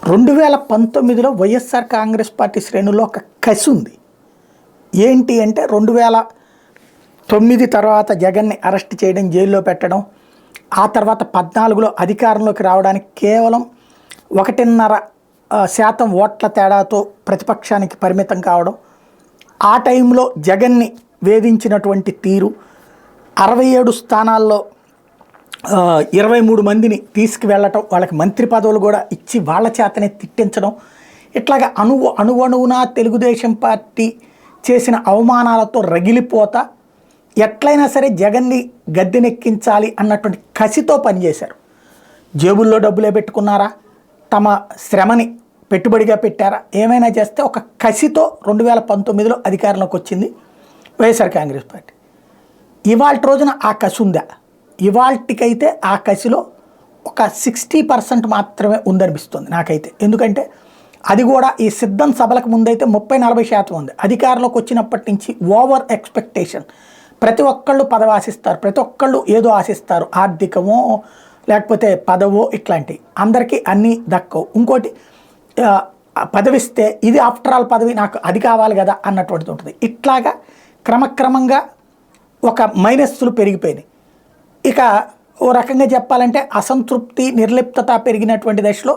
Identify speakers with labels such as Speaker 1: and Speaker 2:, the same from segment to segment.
Speaker 1: 2019లో YSR Congress party శ్రేణుల్లో ఒక కసి ఉంది. ఏంటి అంటే 2009 తర్వాత జగన్ని అరెస్ట్ చేయడం, జైల్లో పెట్టడం, ఆ తర్వాత 14లో అధికారంలోకి రావడానికి కేవలం 1.5% ఓట్ల తేడాతో ప్రతిపక్షానికి పరిమితం కావడం, ఆ టైంలో జగన్ని వేధించినటువంటి తీరు, 67 స్థానాల్లో 23 మందిని తీసుకువెళ్ళటం, వాళ్ళకి మంత్రి పదవులు కూడా ఇచ్చి వాళ్ళ చేతనే తిట్టించడం, ఇట్లాగా అణువణువున తెలుగుదేశం పార్టీ చేసిన అవమానాలతో రగిలిపోతా ఎట్లయినా సరే జగన్ని గద్దెనెక్కించాలి అన్నటువంటి కసితో పనిచేశారు. జేబుల్లో డబ్బులే పెట్టుకున్నారా, తమ శ్రమని పెట్టుబడిగా పెట్టారా, ఏమైనా చేస్తే ఒక కసితో 2019లో అధికారంలోకి వచ్చింది వైఎస్ఆర్ కాంగ్రెస్ పార్టీ. ఇవాళ రోజున ఆ కసి ఉందా? ఇవాళకైతే ఆ కసిలో ఒక 60% మాత్రమే ఉందనిపిస్తుంది నాకైతే. ఎందుకంటే అది కూడా ఈ సిద్ధం సభలకు ముందైతే 30-40% ఉంది. అధికారంలోకి వచ్చినప్పటి నుంచి ఓవర్ ఎక్స్పెక్టేషన్. ప్రతి ఒక్కళ్ళు పదవి ఆశిస్తారు, ప్రతి ఒక్కళ్ళు ఏదో ఆశిస్తారు, ఆర్థికమో లేకపోతే పదవో, ఇట్లాంటివి అందరికీ అన్నీ దక్కవు. ఇంకోటి పదవిస్తే ఇది ఆఫ్టర్ ఆల్ పదవి, నాకు అది కావాలి కదా అన్నటువంటిది ఉంటుంది. ఇట్లాగా క్రమక్రమంగా ఒక మైనస్లు పెరిగిపోయినాయి. ఇక ఓ రకంగా చెప్పాలంటే అసంతృప్తి, నిర్లిప్తత పెరిగినటువంటి దశలో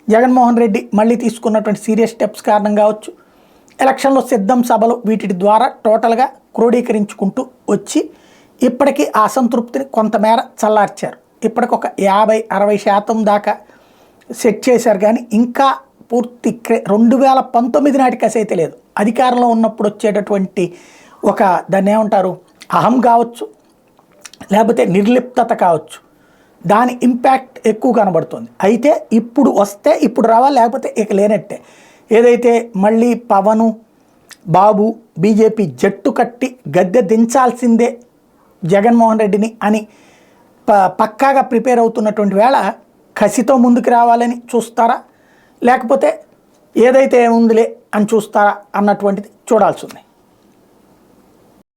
Speaker 1: జగన్మోహన్ రెడ్డి మళ్ళీ తీసుకున్నటువంటి సీరియస్ స్టెప్స్ కారణం కావచ్చు, ఎలక్షన్లో సిద్ధం సభలు, వీటి ద్వారా టోటల్గా క్రోడీకరించుకుంటూ వచ్చి ఇప్పటికీ ఆ అసంతృప్తిని కొంతమేర చల్లార్చారు. ఇప్పటికి ఒక 50-60% దాకా సెట్ చేశారు. కానీ ఇంకా పూర్తి 2019 నాటి కసి అయితే లేదు. అధికారంలో ఉన్నప్పుడు వచ్చేటటువంటి ఒక దాన్ని ఏమంటారు, అహం కావచ్చు, లేకపోతే నిర్లిప్తత కావచ్చు, దాని ఇంపాక్ట్ ఎక్కువ కనబడుతుంది. అయితే ఇప్పుడు వస్తే ఇప్పుడు రావాలి, లేకపోతే ఇక లేనట్టే. ఏదైతే మళ్ళీ పవను, బాబు, బీజేపీ జట్టు కట్టి గద్దె దించాల్సిందే జగన్మోహన్ రెడ్డిని అని పక్కాగా ప్రిపేర్ అవుతున్నటువంటి వేళ కసితో ముందుకు రావాలని చూస్తారా, లేకపోతే ఏదైతే ఏముందిలే అని చూస్తారా అన్నటువంటిది చూడాల్సి ఉంది.